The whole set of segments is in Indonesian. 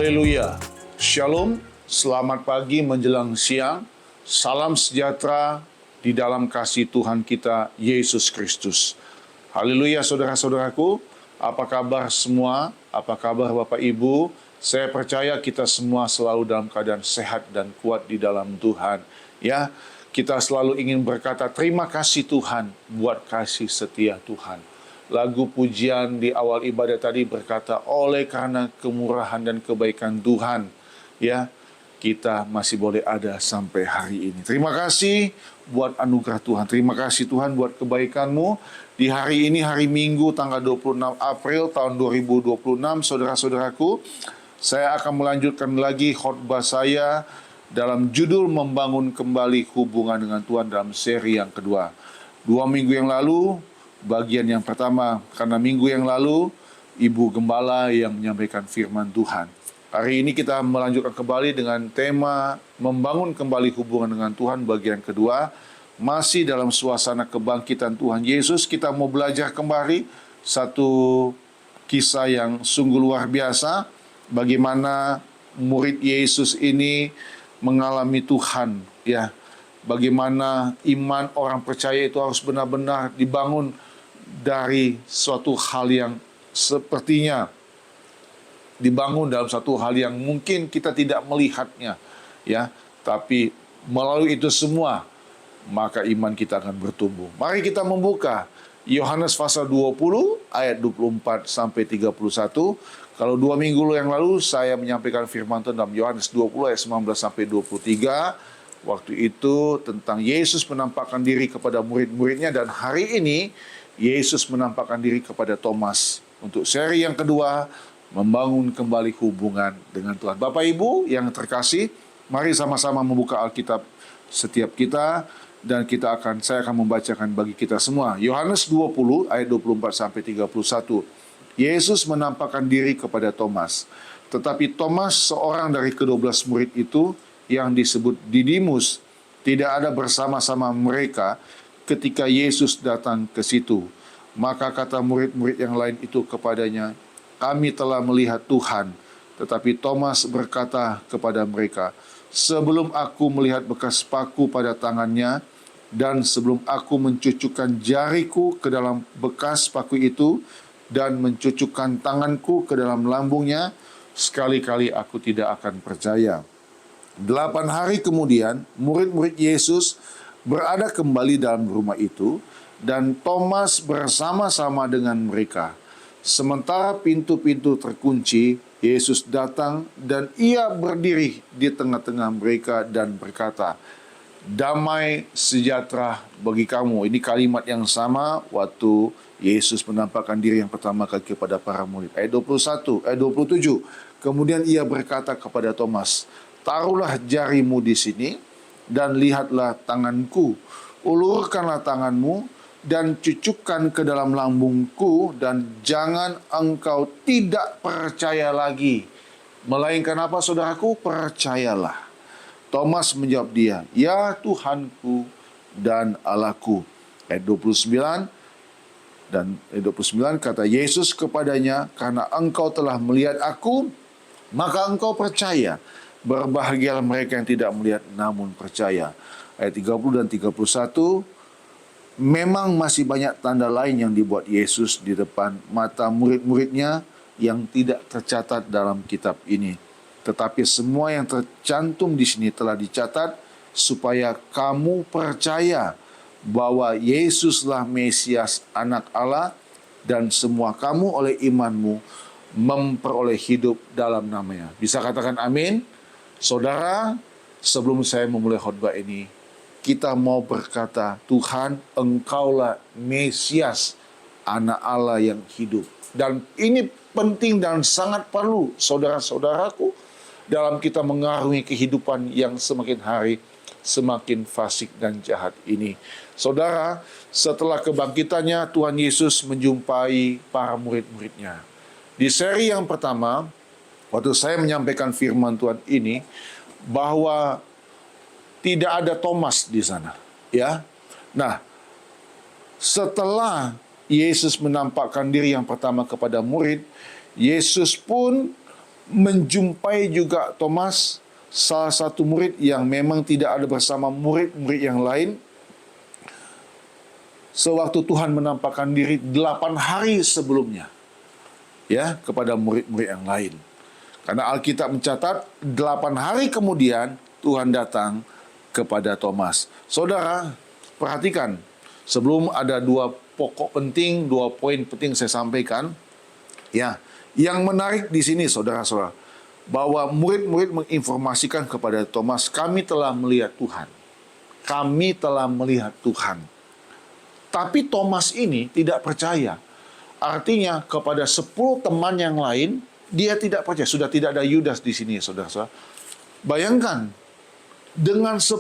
Haleluya. Shalom, selamat pagi menjelang siang. Salam sejahtera di dalam kasih Tuhan kita, Yesus Kristus. Haleluya saudara-saudaraku. Apa kabar semua? Apa kabar Bapak Ibu? Saya percaya kita semua selalu dalam keadaan sehat dan kuat di dalam Tuhan. Ya, kita selalu ingin berkata terima kasih Tuhan buat kasih setia Tuhan. Lagu pujian di awal ibadah tadi berkata, oleh karena kemurahan dan kebaikan Tuhan, ya, kita masih boleh ada sampai hari ini. Terima kasih buat anugerah Tuhan. Terima kasih Tuhan buat kebaikan-Mu. Di hari ini, hari Minggu, tanggal 26 April tahun 2026, saudara-saudaraku, saya akan melanjutkan lagi khotbah saya dalam judul Membangun Kembali Hubungan dengan Tuhan dalam seri yang kedua. 2 minggu yang lalu, bagian yang pertama, karena minggu yang lalu Ibu Gembala yang menyampaikan firman Tuhan. Hari ini kita melanjutkan kembali dengan tema membangun kembali hubungan dengan Tuhan bagian kedua. Masih dalam suasana kebangkitan Tuhan Yesus, kita mau belajar kembali satu kisah yang sungguh luar biasa. Bagaimana murid Yesus ini mengalami Tuhan, ya. Bagaimana iman orang percaya itu harus benar-benar dibangun dari suatu hal yang sepertinya dibangun dalam satu hal yang mungkin kita tidak melihatnya, ya, tapi melalui itu semua maka iman kita akan bertumbuh. Mari kita membuka Yohanes pasal 20 ayat 24 sampai 31. Kalau 2 minggu yang lalu saya menyampaikan firman Tuhan dalam Yohanes 20 ayat 19 sampai 23. Waktu itu tentang Yesus menampakkan diri kepada murid-muridnya, dan hari ini Yesus menampakkan diri kepada Thomas untuk seri yang kedua, membangun kembali hubungan dengan Tuhan. Bapak Ibu yang terkasih, mari sama-sama membuka Alkitab setiap kita, dan saya akan membacakan bagi kita semua. Yohanes 20 ayat 24 sampai 31. Yesus menampakkan diri kepada Thomas. Tetapi Thomas, seorang dari ke-12 murid itu yang disebut Didimus, tidak ada bersama-sama mereka ketika Yesus datang ke situ. Maka kata murid-murid yang lain itu kepadanya, kami telah melihat Tuhan. Tetapi Thomas berkata kepada mereka, sebelum aku melihat bekas paku pada tangannya, dan sebelum aku mencucukkan jariku ke dalam bekas paku itu, dan mencucukkan tanganku ke dalam lambungnya, sekali-kali aku tidak akan percaya. 8 hari kemudian, murid-murid Yesus berada kembali dalam rumah itu, dan Thomas bersama-sama dengan mereka. Sementara pintu-pintu terkunci, Yesus datang dan ia berdiri di tengah-tengah mereka dan berkata, damai sejahtera bagi kamu. Ini kalimat yang sama waktu Yesus menampakkan diri yang pertama kali kepada para murid. Ayat 21, ayat 27. Kemudian ia berkata kepada Thomas, taruhlah jarimu di sini dan lihatlah tanganku. Ulurkanlah tanganmu dan cucukkan ke dalam lambungku, dan jangan engkau tidak percaya lagi, melainkan apa saudaraku? Percayalah. Thomas menjawab dia, ya Tuhanku dan Allahku. Ayat 29, dan ayat 29 kata Yesus kepadanya, karena engkau telah melihat aku, maka engkau percaya. Berbahagialah mereka yang tidak melihat namun percaya. Ayat 30 dan 31, memang masih banyak tanda lain yang dibuat Yesus di depan mata murid-muridnya yang tidak tercatat dalam kitab ini. Tetapi semua yang tercantum di sini telah dicatat supaya kamu percaya bahwa Yesuslah Mesias, Anak Allah, dan semua kamu oleh imanmu memperoleh hidup dalam namanya. Bisa katakan amin? Saudara, sebelum saya memulai khotbah ini, kita mau berkata, Tuhan, Engkaulah Mesias, Anak Allah yang hidup. Dan ini penting dan sangat perlu, saudara-saudaraku, dalam kita mengarungi kehidupan yang semakin hari semakin fasik dan jahat ini. Saudara, setelah kebangkitannya, Tuhan Yesus menjumpai para murid-muridnya. Di seri yang pertama, waktu saya menyampaikan firman Tuhan ini, bahwa tidak ada Thomas di sana, ya. Nah, setelah Yesus menampakkan diri yang pertama kepada murid, Yesus pun menjumpai juga Thomas, salah satu murid yang memang tidak ada bersama murid-murid yang lain, sewaktu Tuhan menampakkan diri 8 hari sebelumnya, ya, kepada murid-murid yang lain. Karena Alkitab mencatat 8 hari kemudian Tuhan datang kepada Thomas. Saudara, perhatikan, sebelum ada dua poin penting saya sampaikan, ya. Yang menarik di sini, saudara-saudara, bahwa murid-murid menginformasikan kepada Thomas, kami telah melihat Tuhan. Kami telah melihat Tuhan. Tapi Thomas ini tidak percaya. Artinya kepada 10 teman yang lain, dia tidak percaya. Sudah tidak ada Yudas di sini, saudara-saudara. Bayangkan, dengan 10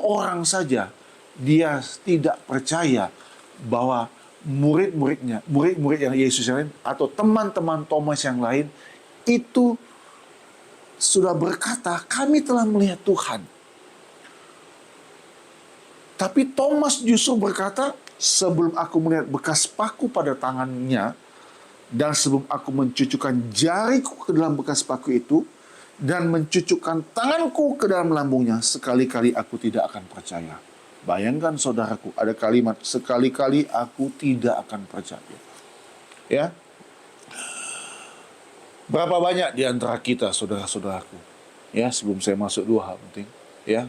orang saja, dia tidak percaya bahwa murid-murid yang Yesus yang lain, atau teman-teman Thomas yang lain, itu sudah berkata, kami telah melihat Tuhan. Tapi Thomas justru berkata, sebelum aku melihat bekas paku pada tangannya, dan sebelum aku mencucukkan jariku ke dalam bekas paku itu, dan mencucukkan tanganku ke dalam lambungnya, sekali-kali aku tidak akan percaya. Bayangkan saudaraku, ada kalimat, sekali-kali aku tidak akan percaya. Ya. Berapa banyak di antara kita, saudara-saudaraku, ya, sebelum saya masuk 2 hal penting, ya.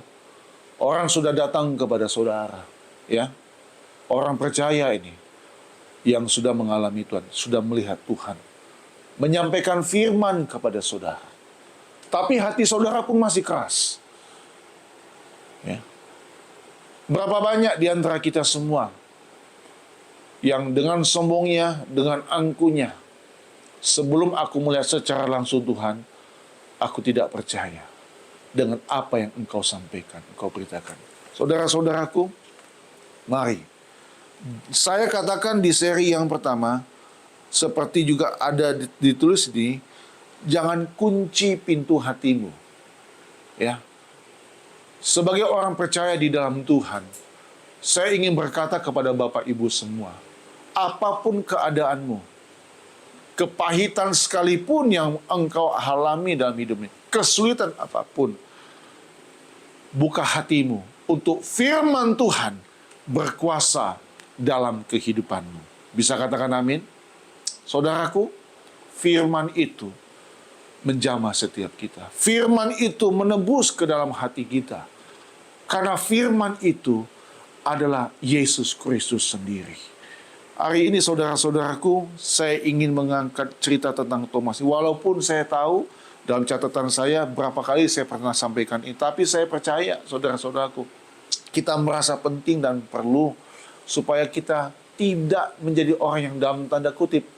Orang sudah datang kepada saudara, ya. Orang percaya ini, yang sudah mengalami Tuhan, sudah melihat Tuhan, menyampaikan firman kepada saudara. Tapi hati saudara pun masih keras. Ya. Berapa banyak di antara kita semua yang dengan sombongnya, dengan angkuhnya, sebelum aku melihat secara langsung Tuhan, aku tidak percaya dengan apa yang engkau sampaikan, engkau beritakan. Saudara-saudaraku, mari. Saya katakan di seri yang pertama, seperti juga ada ditulis di, jangan kunci pintu hatimu. Ya. Sebagai orang percaya di dalam Tuhan, saya ingin berkata kepada Bapak Ibu semua, apapun keadaanmu, kepahitan sekalipun yang engkau alami dalam hidup ini, kesulitan apapun, buka hatimu untuk firman Tuhan berkuasa dalam kehidupanmu. Bisa katakan amin? Saudaraku, firman itu menjamah setiap kita. Firman itu menembus ke dalam hati kita. Karena firman itu adalah Yesus Kristus sendiri. Hari ini saudara-saudaraku, saya ingin mengangkat cerita tentang Thomas. Walaupun saya tahu dalam catatan saya berapa kali saya pernah sampaikan ini, tapi saya percaya saudara-saudaraku, kita merasa penting dan perlu supaya kita tidak menjadi orang yang dalam tanda kutip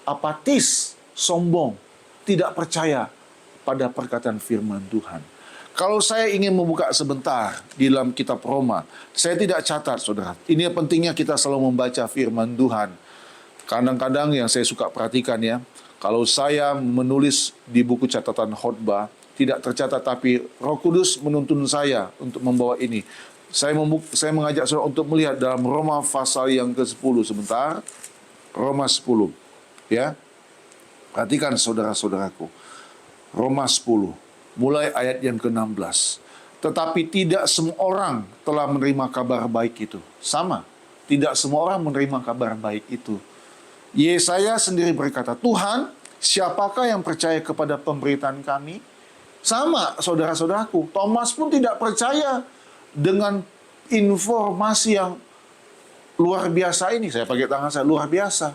apatis, sombong, tidak percaya pada perkataan firman Tuhan. Kalau saya ingin membuka sebentar di dalam kitab Roma, saya tidak catat, saudara. Ini pentingnya kita selalu membaca firman Tuhan. Kadang-kadang yang saya suka perhatikan, ya, kalau saya menulis di buku catatan khotbah, tidak tercatat, tapi Roh Kudus menuntun saya untuk membawa ini. Saya mengajak saudara untuk melihat dalam Roma pasal yang ke-10 sebentar. Roma 10, ya. Perhatikan saudara-saudaraku. Roma 10, mulai ayat yang ke-16. Tetapi tidak semua orang telah menerima kabar baik itu. Sama, tidak semua orang menerima kabar baik itu. Yesaya sendiri berkata, Tuhan, siapakah yang percaya kepada pemberitaan kami? Sama, saudara-saudaraku. Thomas pun tidak percaya dengan informasi yang luar biasa ini. Saya pakai tangan saya, luar biasa.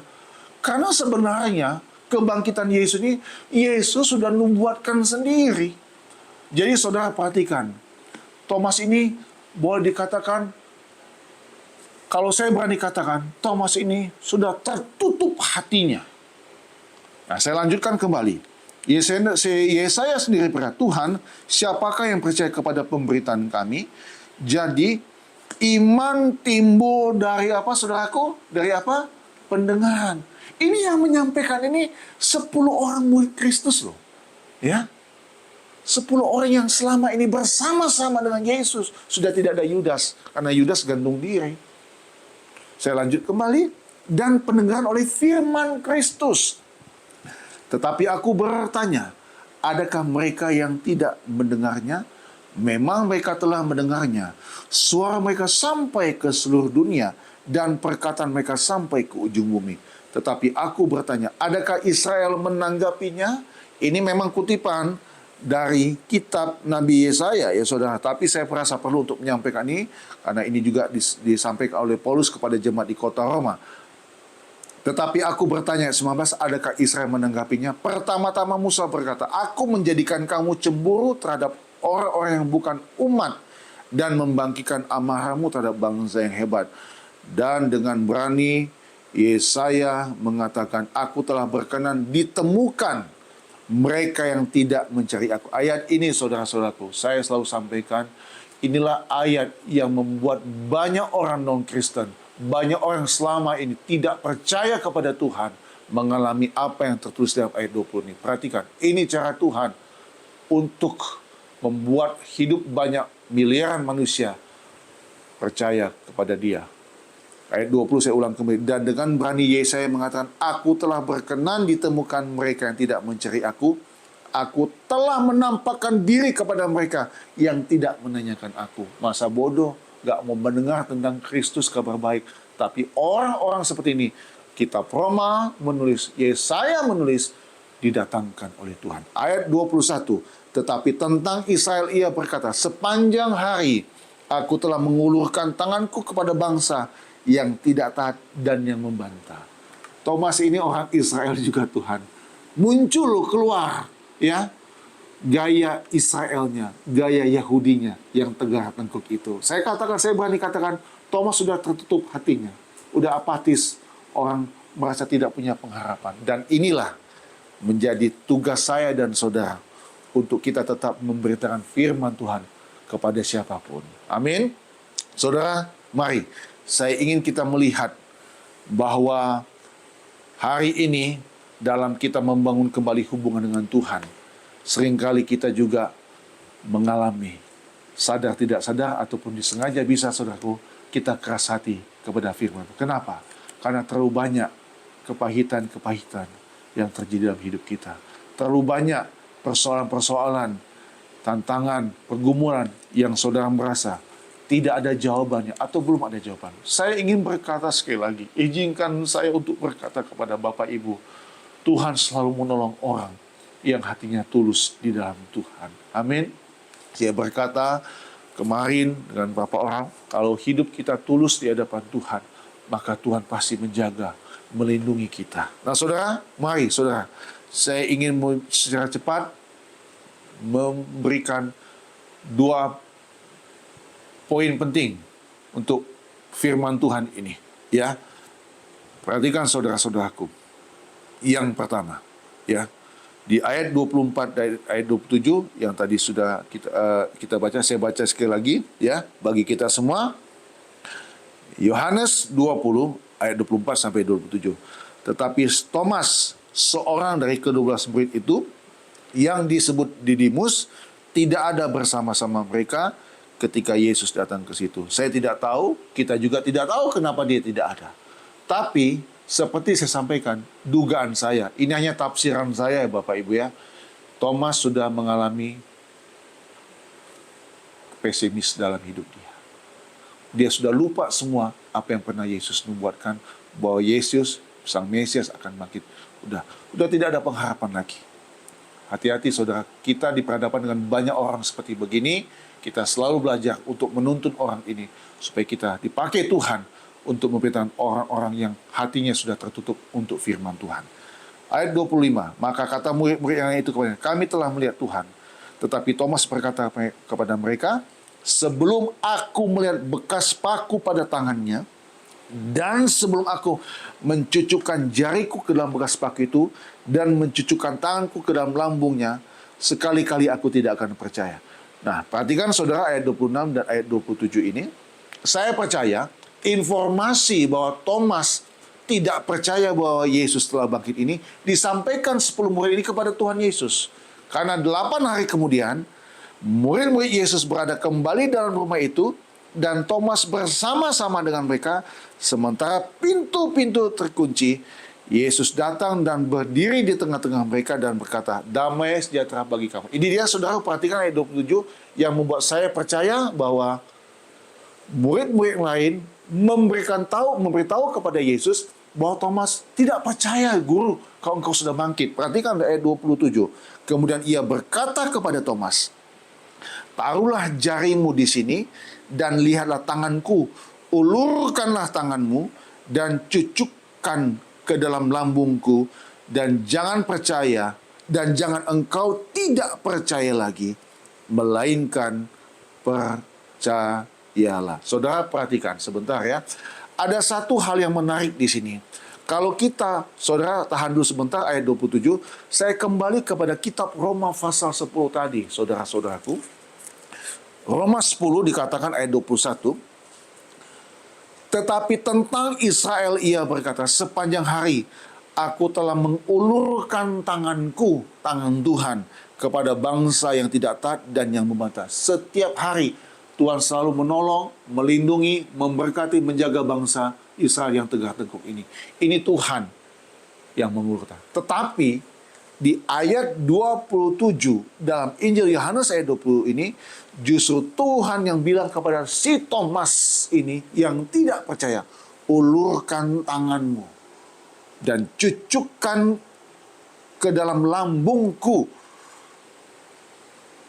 Karena sebenarnya kebangkitan Yesus ini, Yesus sudah nubuatkan sendiri. Jadi saudara perhatikan, Thomas ini boleh dikatakan, kalau saya berani katakan, Thomas ini sudah tertutup hatinya. Nah, saya lanjutkan kembali. Yesaya sendiri berkata, Tuhan, siapakah yang percaya kepada pemberitaan kami? Jadi, iman timbul dari apa, saudaraku? Dari apa? Pendengaran. Ini yang menyampaikan ini 10 orang murid Kristus loh. Ya. 10 orang yang selama ini bersama-sama dengan Yesus. Sudah tidak ada Yudas, karena Yudas gantung diri. Saya lanjut kembali. Dan pendengaran oleh firman Kristus. Tetapi aku bertanya, adakah mereka yang tidak mendengarnya? Memang mereka telah mendengarnya. Suara mereka sampai ke seluruh dunia dan perkataan mereka sampai ke ujung bumi. Tetapi aku bertanya, adakah Israel menanggapinya? Ini memang kutipan dari kitab Nabi Yesaya, ya saudara. Tapi saya merasa perlu untuk menyampaikan ini, karena ini juga disampaikan oleh Paulus kepada jemaat di kota Roma. Tetapi aku bertanya, 19, adakah Israel menanggapinya? Pertama-tama Musa berkata, aku menjadikan kamu cemburu terhadap orang-orang yang bukan umat dan membangkitkan amarahmu terhadap bangsa yang hebat. Dan dengan berani Yesaya mengatakan, aku telah berkenan ditemukan mereka yang tidak mencari aku. Ayat ini, saudara-saudaraku, saya selalu sampaikan, inilah ayat yang membuat banyak orang non-Kristen, banyak orang selama ini tidak percaya kepada Tuhan, mengalami apa yang tertulis dalam ayat 20 ini. Perhatikan, ini cara Tuhan untuk membuat hidup banyak miliaran manusia percaya kepada Dia. Ayat 20 saya ulang kembali. Dan dengan berani Yesaya mengatakan, aku telah berkenan ditemukan mereka yang tidak mencari aku. Aku telah menampakkan diri kepada mereka yang tidak menanyakan aku. Masa bodoh, gak mau mendengar tentang Kristus kabar baik. Tapi orang-orang seperti ini, kitab Roma menulis, Yesaya menulis, didatangkan oleh Tuhan. Ayat 21, tetapi tentang Israel ia berkata, sepanjang hari aku telah mengulurkan tanganku kepada bangsa yang tidak taat dan yang membantah. Thomas ini orang Israel juga, Tuhan. Muncul keluar, ya, gaya Israelnya, gaya Yahudinya yang tegar tengkuk itu. Saya berani katakan, Thomas sudah tertutup hatinya, udah apatis, orang merasa tidak punya pengharapan. Dan inilah menjadi tugas saya dan saudara untuk kita tetap memberitakan firman Tuhan kepada siapapun. Amin. Saudara, mari saya ingin kita melihat bahwa hari ini dalam kita membangun kembali hubungan dengan Tuhan, seringkali kita juga mengalami, sadar tidak sadar ataupun disengaja bisa, saudaraku, kita keras hati kepada firman. Kenapa? Karena terlalu banyak kepahitan-kepahitan yang terjadi dalam hidup kita. Terlalu banyak persoalan-persoalan, tantangan, pergumulan yang saudara merasa tidak ada jawabannya atau belum ada jawaban. Saya ingin berkata sekali lagi, izinkan saya untuk berkata kepada Bapak Ibu, Tuhan selalu menolong orang yang hatinya tulus di dalam Tuhan. Amin. Saya berkata kemarin dengan beberapa orang, kalau hidup kita tulus di hadapan Tuhan, maka Tuhan pasti menjaga, melindungi kita. Nah saudara, mari saudara, saya ingin secara cepat memberikan dua poin penting untuk firman Tuhan ini, ya. Perhatikan saudara-saudaraku. Yang pertama, ya, di ayat 24 dan ayat 27 yang tadi sudah kita baca, saya baca sekali lagi, ya, bagi kita semua. Yohanes 20 ayat 24 sampai 27. Tetapi Thomas, seorang dari ke-12 murid itu, yang disebut Didimus, tidak ada bersama-sama mereka ketika Yesus datang ke situ. Saya tidak tahu, kita juga tidak tahu kenapa dia tidak ada. Tapi seperti saya sampaikan, dugaan saya, ini hanya tafsiran saya ya Bapak Ibu ya, Thomas sudah mengalami pesimis dalam hidup dia. Dia sudah lupa semua apa yang pernah Yesus nubuatkan, bahwa Yesus, Sang Mesias akan bangkit. Udah tidak ada pengharapan lagi. Hati-hati saudara, kita diperhadapkan dengan banyak orang seperti begini. Kita selalu belajar untuk menuntun orang ini supaya kita dipakai Tuhan untuk memberitakan orang-orang yang hatinya sudah tertutup untuk firman Tuhan. Ayat 25, maka kata murid-murid yang itu kepadanya, kami telah melihat Tuhan. Tetapi Thomas berkata kepada mereka, sebelum aku melihat bekas paku pada tangannya, dan sebelum aku mencucukkan jariku ke dalam bekas paku itu, dan mencucukkan tanganku ke dalam lambungnya, sekali-kali aku tidak akan percaya. Nah, perhatikan saudara ayat 26 dan ayat 27 ini. Saya percaya informasi bahwa Thomas tidak percaya bahwa Yesus telah bangkit ini disampaikan 10 murid ini kepada Tuhan Yesus. Karena 8 hari kemudian, murid-murid Yesus berada kembali dalam rumah itu dan Thomas bersama-sama dengan mereka sementara pintu-pintu terkunci. Yesus datang dan berdiri di tengah-tengah mereka dan berkata, damai sejahtera bagi kamu. Ini dia, saudara, perhatikan ayat 27 yang membuat saya percaya bahwa murid-murid lain memberitahu kepada Yesus bahwa Thomas tidak percaya, guru, kalau engkau sudah bangkit. Perhatikan ayat 27. Kemudian ia berkata kepada Thomas, taruhlah jarimu di sini dan lihatlah tanganku, ulurkanlah tanganmu dan cucukkan ke dalam lambungku, dan jangan percaya dan jangan engkau tidak percaya lagi, melainkan percayalah. Saudara, perhatikan sebentar ya. Ada satu hal yang menarik di sini. Kalau kita, saudara, tahan dulu sebentar ayat 27, saya kembali kepada kitab Roma pasal 10 tadi, saudara-saudaraku. Roma 10 dikatakan ayat 21, tetapi tentang Israel ia berkata, sepanjang hari aku telah mengulurkan tanganku, tangan Tuhan, kepada bangsa yang tidak taat dan yang membantah. Setiap hari Tuhan selalu menolong, melindungi, memberkati, menjaga bangsa Israel yang tegak tengkuk ini. Ini Tuhan yang mengulurkan. Tetapi di ayat 27 dalam Injil Yohanes ayat 20 ini, justru Tuhan yang bilang kepada si Thomas ini yang tidak percaya, ulurkan tanganmu dan cucukkan ke dalam lambungku,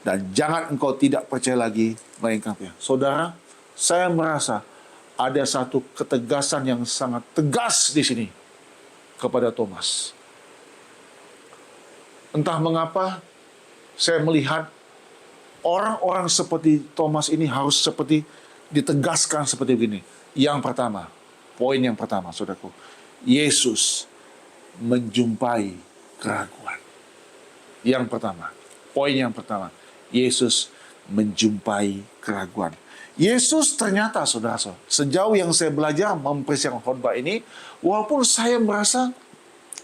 dan jangan engkau tidak percaya lagi, melainkan percaya. Saudara, saya merasa ada satu ketegasan yang sangat tegas di sini kepada Thomas. Entah mengapa saya melihat orang-orang seperti Thomas ini harus seperti ditegaskan seperti begini. Yang pertama, poin yang pertama, saudaraku, Yesus menjumpai keraguan. Yang pertama, poin yang pertama, Yesus menjumpai keraguan. Yesus ternyata, saudara, sejauh yang saya belajar mempersiapkan khotbah ini, walaupun saya merasa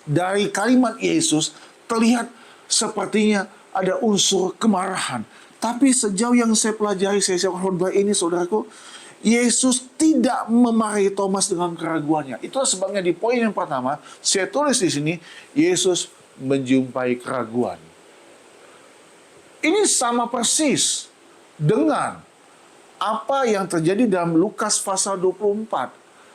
dari kalimat Yesus terlihat sepertinya ada unsur kemarahan. Tapi sejauh yang saya pelajari, saya siapkan khotbah ini, saudaraku, Yesus tidak memarahi Thomas dengan keraguannya. Itulah sebabnya di poin yang pertama, saya tulis di sini, Yesus menjumpai keraguan. Ini sama persis dengan apa yang terjadi dalam Lukas pasal 24.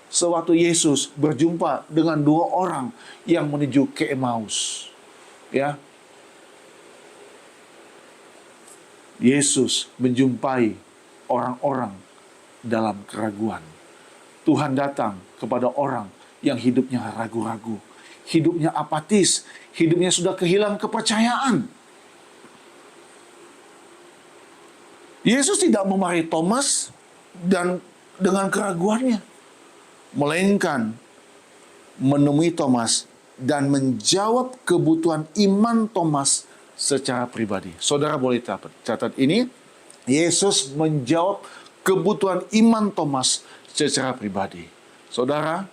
Sewaktu Yesus berjumpa dengan dua orang yang menuju ke Emmaus. Ya, Yesus menjumpai orang-orang dalam keraguan. Tuhan datang kepada orang yang hidupnya ragu-ragu, hidupnya apatis, hidupnya sudah kehilangan kepercayaan. Yesus tidak memarahi Thomas dan dengan keraguannya, melainkan menemui Thomas dan menjawab kebutuhan iman Thomas secara pribadi. Saudara boleh catat ini, Yesus menjawab kebutuhan iman Thomas secara pribadi. Saudara,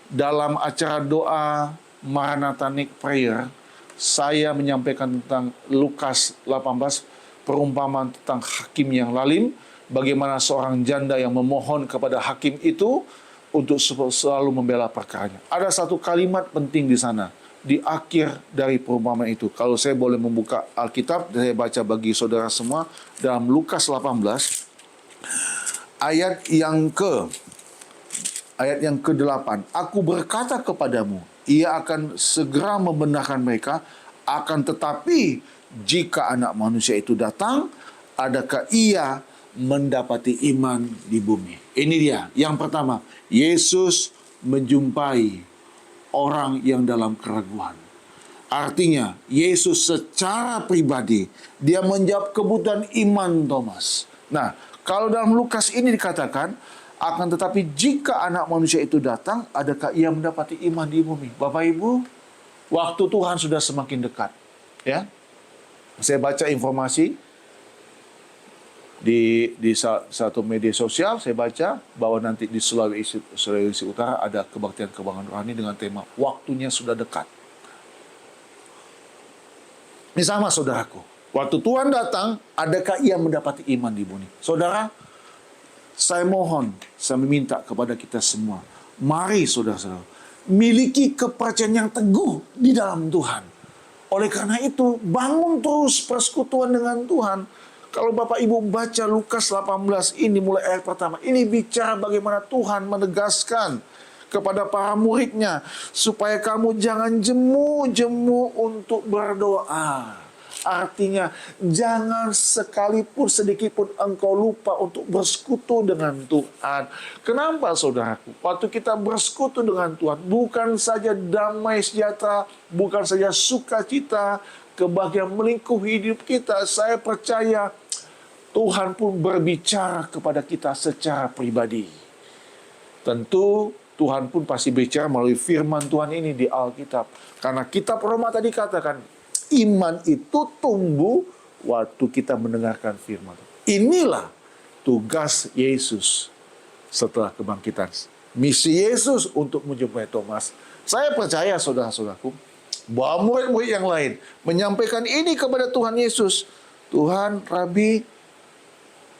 dalam acara doa Maranatha Prayer, saya menyampaikan tentang Lukas 18, perumpamaan tentang hakim yang lalim, bagaimana seorang janda yang memohon kepada hakim itu untuk selalu membela perkaranya. Ada satu kalimat penting di sana, di akhir dari perumpamaan itu. Kalau saya boleh membuka Alkitab, saya baca bagi saudara semua dalam Lukas 18 ayat yang ke-8. Aku berkata kepadamu, ia akan segera membenarkan mereka, akan tetapi jika Anak Manusia itu datang, adakah ia mendapati iman di bumi? Ini dia, yang pertama, Yesus menjumpai orang yang dalam keraguan. Artinya, Yesus secara pribadi, dia menjawab kebutuhan iman Thomas. Nah, kalau dalam Lukas ini dikatakan, akan tetapi jika Anak Manusia itu datang, adakah ia mendapati iman di bumi? Bapak Ibu, waktu Tuhan sudah semakin dekat. Ya, saya baca informasi di satu media sosial, saya baca bahwa nanti di Sulawesi Utara ada kebaktian rohani dengan tema waktunya sudah dekat. Ini sama, saudaraku. Waktu Tuhan datang, adakah ia mendapati iman di bumi? Saudara, saya mohon, saya meminta kepada kita semua, mari saudara-saudara, miliki kepercayaan yang teguh di dalam Tuhan. Oleh karena itu, bangun terus persekutuan dengan Tuhan. Kalau Bapak Ibu baca Lukas 18 ini mulai ayat pertama, ini bicara bagaimana Tuhan menegaskan kepada para muridnya supaya kamu jangan jemu-jemu untuk berdoa. Artinya, jangan sekalipun sedikit pun engkau lupa untuk bersekutu dengan Tuhan. Kenapa saudaraku? Waktu kita bersekutu dengan Tuhan, bukan saja damai sejahtera, bukan saja sukacita, kebahagiaan melingkupi hidup kita. Saya percaya Tuhan pun berbicara kepada kita secara pribadi. Tentu Tuhan pun pasti bicara melalui firman Tuhan ini di Alkitab. Karena kitab Roma tadi katakan, iman itu tumbuh waktu kita mendengarkan firman. Inilah tugas Yesus setelah kebangkitan. Misi Yesus untuk menjumpai Thomas. Saya percaya saudara-saudaraku, bahwa murid-murid yang lain menyampaikan ini kepada Tuhan Yesus. Tuhan, Rabi,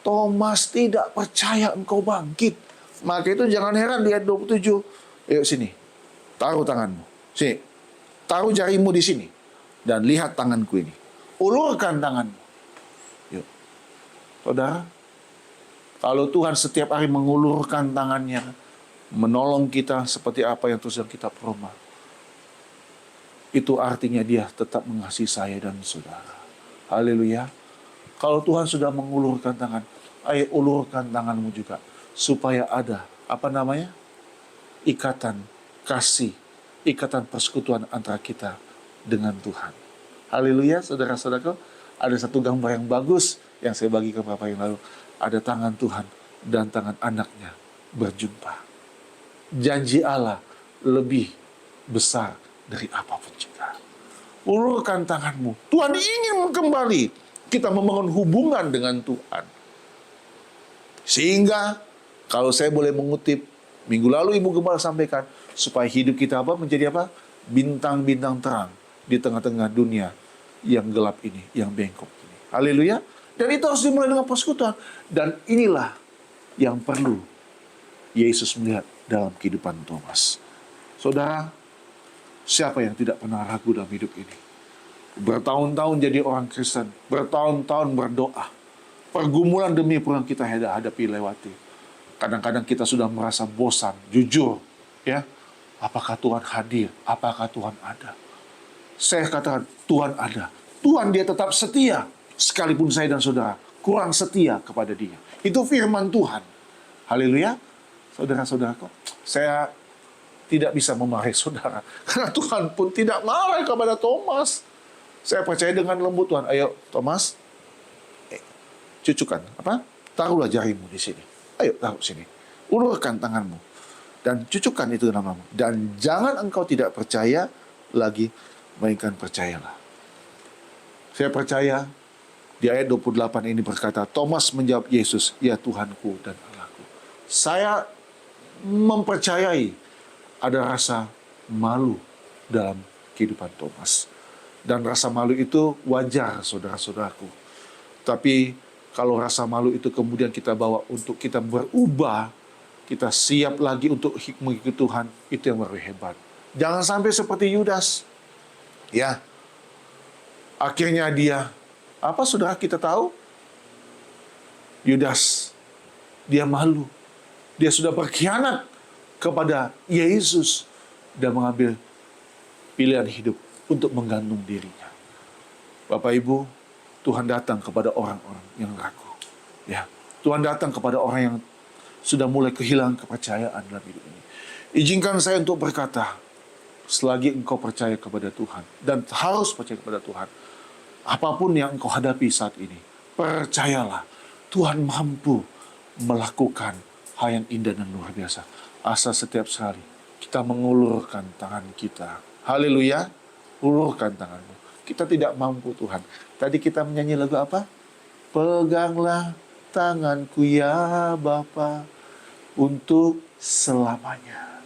Thomas tidak percaya engkau bangkit. Maka itu jangan heran di ayat 27. Yuk sini, taruh tanganmu. Sini, taruh jarimu di sini. Dan lihat tanganku ini. Ulurkan tanganmu. Yuk. Saudara, kalau Tuhan setiap hari mengulurkan tangannya, menolong kita seperti apa yang terus dalam kitab Roma, itu artinya dia tetap mengasihi saya dan saudara. Haleluya. Kalau Tuhan sudah mengulurkan tangan, ayo ulurkan tanganmu juga. Supaya ada, ikatan kasih, ikatan persekutuan antara kita dengan Tuhan. Haleluya, saudara-saudaraku. Ada satu gambar yang bagus yang saya bagi ke Bapak yang lalu. Ada tangan Tuhan dan tangan anaknya berjumpa. Janji Allah lebih besar dari apapun juga. Ulurkan tanganmu. Tuhan ingin kembali kita membangun hubungan dengan Tuhan. Sehingga, kalau saya boleh mengutip, minggu lalu Ibu Gembala sampaikan, supaya hidup kita menjadi bintang-bintang terang di tengah-tengah dunia yang gelap ini, yang bengkok ini. Haleluya. Dan itu harus dimulai dengan persekutuan. Dan inilah yang perlu Yesus melihat dalam kehidupan Thomas. Saudara, siapa yang tidak pernah ragu dalam hidup ini? Bertahun-tahun jadi orang Kristen, bertahun-tahun berdoa. Pergumulan demi pergumulan kita hadapi lewati. Kadang-kadang kita sudah merasa bosan, jujur, ya. Apakah Tuhan hadir? Apakah Tuhan ada? Saya katakan, Tuhan ada. Tuhan dia tetap setia. Sekalipun saya dan saudara kurang setia kepada dia. Itu firman Tuhan. Haleluya. Saudara-saudaraku, saya tidak bisa memarahi saudara. Karena Tuhan pun tidak marah kepada Thomas. Saya percaya dengan lembut Tuhan. Ayo, Thomas, cucukan. Taruhlah jarimu di sini. Ayo, taruh sini. Ulurkan tanganmu. Dan cucukan itu namamu. Dan jangan engkau tidak percaya lagi, melainkan percayalah. Saya percaya di ayat 28 ini berkata, Thomas menjawab Yesus, ya Tuhanku dan Allahku. Saya mempercayai ada rasa malu dalam kehidupan Thomas. Dan rasa malu itu wajar, saudara-saudaraku. Tapi kalau rasa malu itu kemudian kita bawa untuk kita berubah, kita siap lagi untuk mengikuti Tuhan, itu yang lebih hebat. Jangan sampai seperti Yudas. Ya, akhirnya dia, saudara kita tahu? Yudas, dia malu. Dia sudah berkhianat kepada Yesus dan mengambil pilihan hidup untuk menggantung dirinya. Bapak Ibu, Tuhan datang kepada orang-orang yang ragu. Ya, Tuhan datang kepada orang yang sudah mulai kehilangan kepercayaan dalam hidup ini. Izinkan saya untuk berkata, selagi engkau percaya kepada Tuhan, dan harus percaya kepada Tuhan, apapun yang engkau hadapi saat ini, percayalah, Tuhan mampu melakukan hal yang indah dan luar biasa. Asal setiap kali kita mengulurkan tangan kita. Haleluya, ulurkan tanganmu. Kita tidak mampu Tuhan. Tadi kita menyanyi lagu apa? Peganglah tanganku ya Bapa untuk selamanya.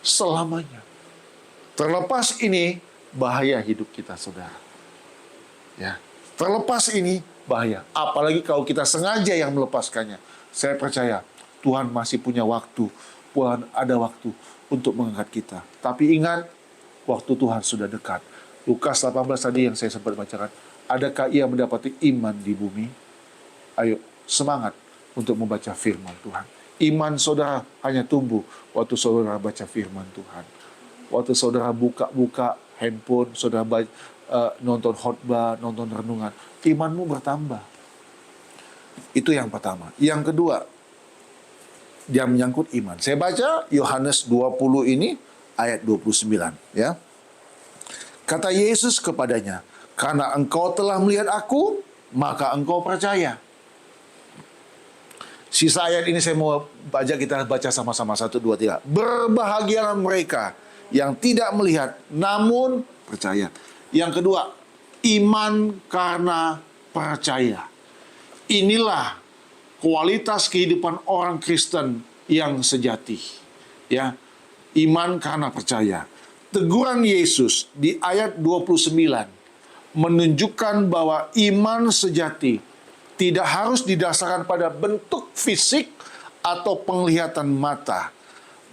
Selamanya. Terlepas ini bahaya hidup kita, saudara. Ya, terlepas ini bahaya. Apalagi kalau kita sengaja yang melepaskannya. Saya percaya Tuhan masih punya waktu. Tuhan ada waktu untuk mengangkat kita. Tapi ingat, waktu Tuhan sudah dekat. Lukas 18 tadi yang saya sempat bacakan. Adakah ia mendapati iman di bumi? Ayo, semangat untuk membaca firman Tuhan. Iman saudara hanya tumbuh waktu saudara baca firman Tuhan. Waktu saudara buka-buka handphone, saudara nonton khotbah, nonton renungan, imanmu bertambah. Itu yang pertama. Yang kedua, dia menyangkut iman. Saya baca Yohanes 20 ini ayat 29 ya. Kata Yesus kepadanya, "Karena engkau telah melihat aku, maka engkau percaya." Sisa ayat ini saya mau kita baca sama-sama. 1, 2, 3. Berbahagialah mereka yang tidak melihat namun percaya. Yang kedua, iman karena percaya. Inilah kualitas kehidupan orang Kristen yang sejati. Ya, iman karena percaya. Teguran Yesus di ayat 29 menunjukkan bahwa iman sejati tidak harus didasarkan pada bentuk fisik atau penglihatan mata,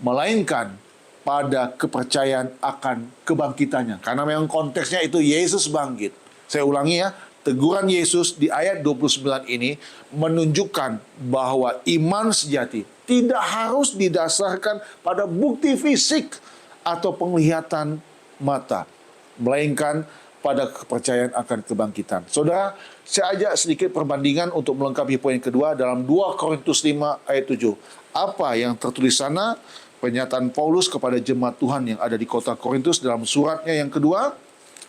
melainkan pada kepercayaan akan kebangkitannya. Karena memang konteksnya itu Yesus bangkit. Saya ulangi ya, teguran Yesus di ayat 29 ini menunjukkan bahwa iman sejati tidak harus didasarkan pada bukti fisik atau penglihatan mata, melainkan pada kepercayaan akan kebangkitan. Saudara, saya ajak sedikit perbandingan untuk melengkapi poin kedua dalam 2 Korintus 5 ayat 7. Apa yang tertulis sana? Pernyataan Paulus kepada jemaat Tuhan yang ada di kota Korintus dalam suratnya yang kedua,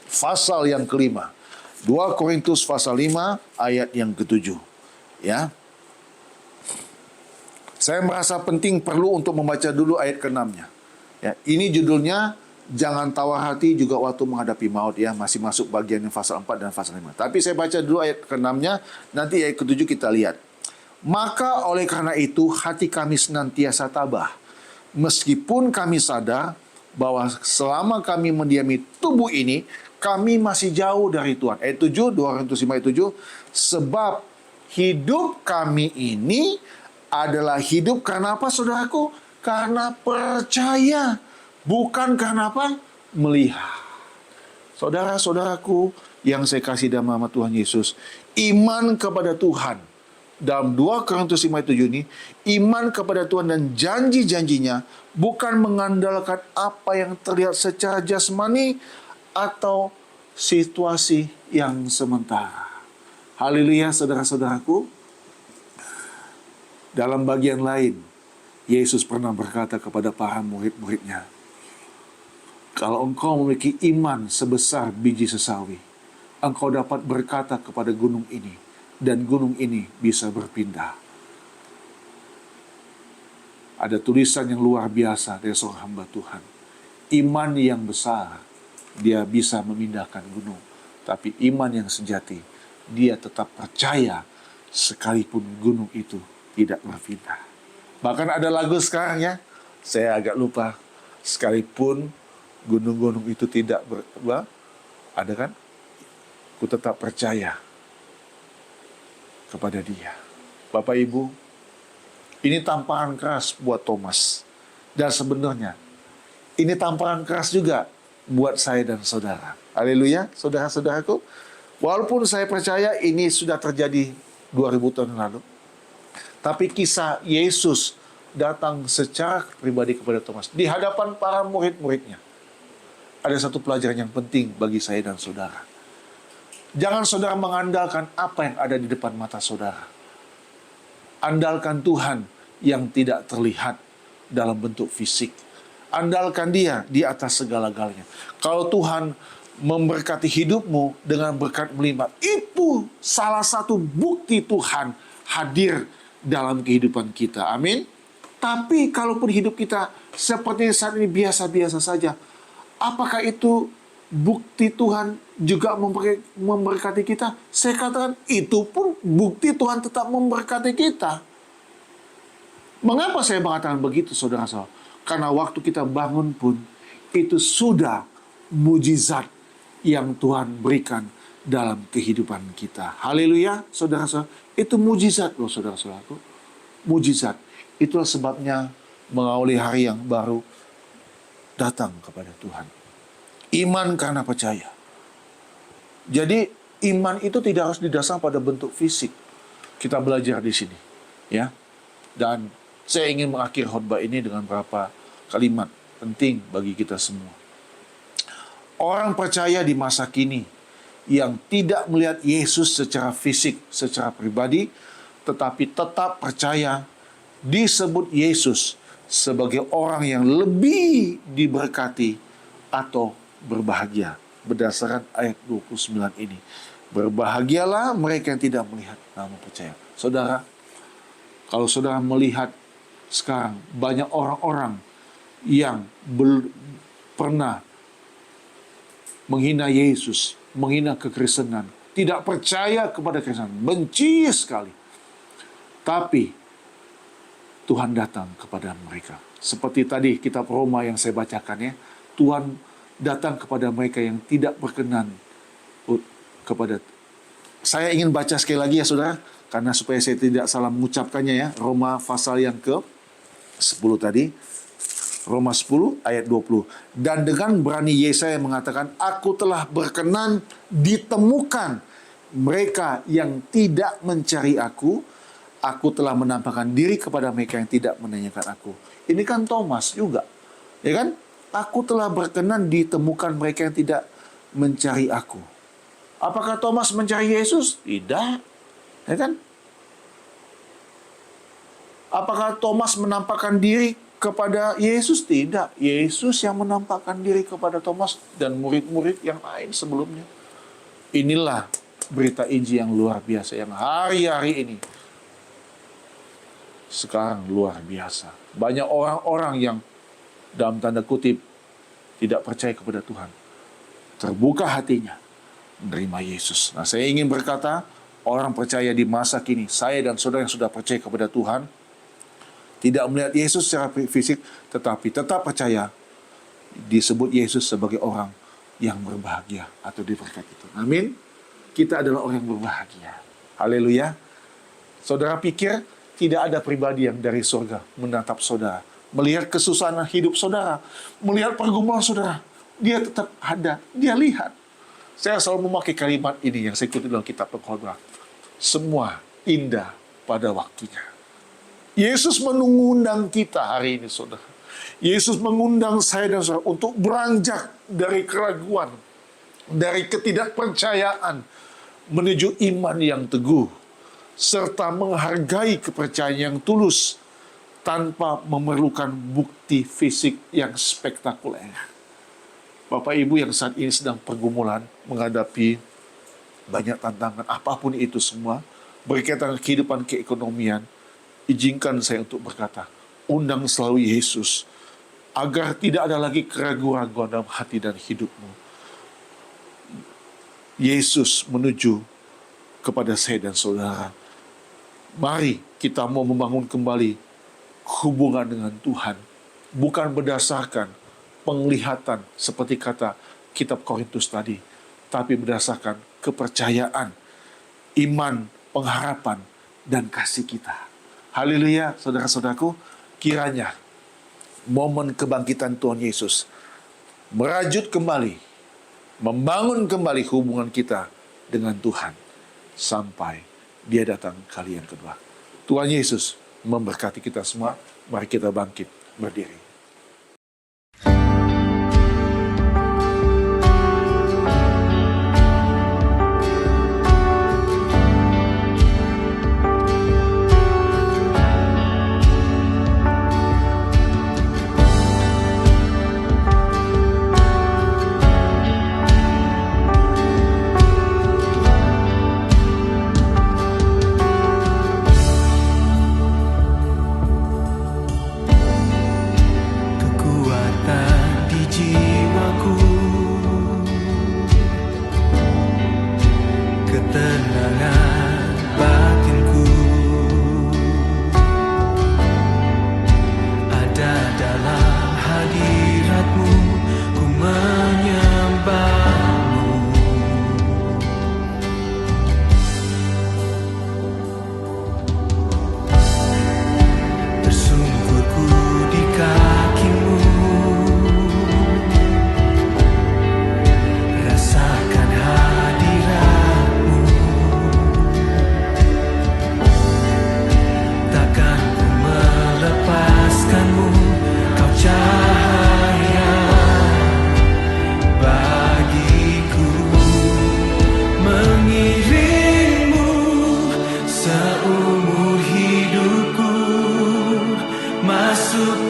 pasal yang kelima. 2 Korintus pasal 5 ayat yang ke-7. Ya. Saya merasa penting perlu untuk membaca dulu ayat ke-6-nya. Ya, ini judulnya Jangan Tawar Hati Juga Waktu Menghadapi Maut ya, masih masuk bagian yang pasal 4 dan pasal 5. Tapi saya baca dulu ayat ke-6-nya, nanti ayat ke-7 kita lihat. Maka oleh karena itu hati kami senantiasa tabah, meskipun kami sadar bahwa selama kami mendiami tubuh ini, kami masih jauh dari Tuhan. Ayat 7, 2 Korintus 5 ayat 7. Sebab hidup kami ini adalah hidup karena apa, saudaraku? Karena percaya. Bukan karena apa? Melihat. Saudara-saudaraku yang saya kasih dalam nama Tuhan Yesus, iman kepada Tuhan. Dalam 2 Korintus 5 ayat 7 ini, iman kepada Tuhan dan janji-janjinya bukan mengandalkan apa yang terlihat secara jasmani atau situasi yang sementara. Haleluya, saudara-saudaraku. Dalam bagian lain, Yesus pernah berkata kepada para murid-muridnya, kalau engkau memiliki iman sebesar biji sesawi, engkau dapat berkata kepada gunung ini, dan gunung ini bisa berpindah. Ada tulisan yang luar biasa dari seorang hamba Tuhan. Iman yang besar, dia bisa memindahkan gunung. Tapi iman yang sejati, dia tetap percaya sekalipun gunung itu tidak berpindah. Bahkan ada lagu sekarang ya, saya agak lupa. Sekalipun gunung-gunung itu tidak ada kan? Ku tetap percaya kepada Dia. Bapak Ibu, ini tamparan keras buat Thomas. Dan sebenarnya ini tamparan keras juga buat saya dan saudara. Haleluya, saudara-saudaraku. Walaupun saya percaya ini sudah terjadi 2000 tahun lalu, tapi kisah Yesus datang secara pribadi kepada Thomas di hadapan para murid-muridnya. Ada satu pelajaran yang penting bagi saya dan saudara. Jangan saudara mengandalkan apa yang ada di depan mata saudara. Andalkan Tuhan yang tidak terlihat dalam bentuk fisik. Andalkan Dia di atas segala-galanya. Kalau Tuhan memberkati hidupmu dengan berkat melimpah, itu salah satu bukti Tuhan hadir dalam kehidupan kita. Amin. Tapi kalaupun hidup kita seperti saat ini biasa-biasa saja, apakah itu bukti Tuhan juga memberkati kita? Saya katakan itu pun bukti Tuhan tetap memberkati kita. Mengapa saya mengatakan begitu, saudara-saudara? Karena waktu kita bangun pun itu sudah mujizat yang Tuhan berikan dalam kehidupan kita. Haleluya, saudara-saudara. Itu mujizat loh, saudara-saudaraku. Mujizat. Itulah sebabnya mengawali hari yang baru, datang kepada Tuhan. Iman karena percaya. Jadi iman itu tidak harus didasarkan pada bentuk fisik. Kita belajar di sini, ya. Dan saya ingin mengakhiri khotbah ini dengan beberapa kalimat penting bagi kita semua. Orang percaya di masa kini yang tidak melihat Yesus secara fisik, secara pribadi, tetapi tetap percaya disebut Yesus sebagai orang yang lebih diberkati atau berbahagia. Berdasarkan ayat 29 ini. Berbahagialah mereka yang tidak melihat namun percaya. Saudara, kalau saudara melihat sekarang banyak orang-orang yang pernah menghina Yesus, menghina kekristenan, tidak percaya kepada kekristenan, benci sekali. Tapi Tuhan datang kepada mereka. Seperti tadi kitab Roma yang saya bacakan, ya. Tuhan datang kepada mereka yang tidak berkenan kepada. Saya ingin baca sekali lagi, ya saudara, karena supaya saya tidak salah mengucapkannya, ya. Roma pasal yang ke-10 tadi. Roma 10 ayat 20. Dan dengan berani Yesaya mengatakan, aku telah berkenan ditemukan mereka yang tidak mencari aku telah menampakkan diri kepada mereka yang tidak menanyakan aku. Ini kan Thomas juga, ya kan? Aku telah berkenan ditemukan mereka yang tidak mencari aku. Apakah Thomas mencari Yesus? Tidak, ya kan? Apakah Thomas menampakkan diri kepada Yesus? Tidak. Yesus yang menampakkan diri kepada Thomas dan murid-murid yang lain sebelumnya. Inilah berita Injil yang luar biasa, yang hari-hari ini sekarang luar biasa. Banyak orang-orang yang dalam tanda kutip tidak percaya kepada Tuhan, terbuka hatinya menerima Yesus. Nah, saya ingin berkata, orang percaya di masa kini, saya dan saudara yang sudah percaya kepada Tuhan, tidak melihat Yesus secara fisik, tetapi tetap percaya, disebut Yesus sebagai orang yang berbahagia atau diberkati itu. Amin. Kita adalah orang yang berbahagia. Haleluya. Saudara pikir tidak ada pribadi yang dari surga menatap saudara, melihat kesusahan hidup saudara, melihat pergumulan saudara. Dia tetap ada, dia lihat. Saya selalu memakai kalimat ini yang saya ikuti dalam kitab Pengkhotbah. Semua indah pada waktunya. Yesus mengundang kita hari ini, saudara. Yesus mengundang saya dan saudara untuk beranjak dari keraguan, dari ketidakpercayaan, menuju iman yang teguh, serta menghargai kepercayaan yang tulus tanpa memerlukan bukti fisik yang spektakuler. Bapak Ibu yang saat ini sedang pergumulan, menghadapi banyak tantangan, apapun itu semua, berkaitan dengan kehidupan keekonomian, izinkan saya untuk berkata, undang selalu Yesus, agar tidak ada lagi keraguan-keraguan dalam hati dan hidupmu. Yesus menuju kepada saya dan saudara. Mari kita mau membangun kembali hubungan dengan Tuhan, bukan berdasarkan penglihatan seperti kata kitab Korintus tadi, tapi berdasarkan kepercayaan, iman, pengharapan, dan kasih kita. Haleluya, saudara-saudaraku, kiranya momen kebangkitan Tuhan Yesus merajut kembali, membangun kembali hubungan kita dengan Tuhan sampai Dia datang kali yang kedua. Tuhan Yesus memberkati kita semua. Mari kita bangkit berdiri. seumur hidupku masuk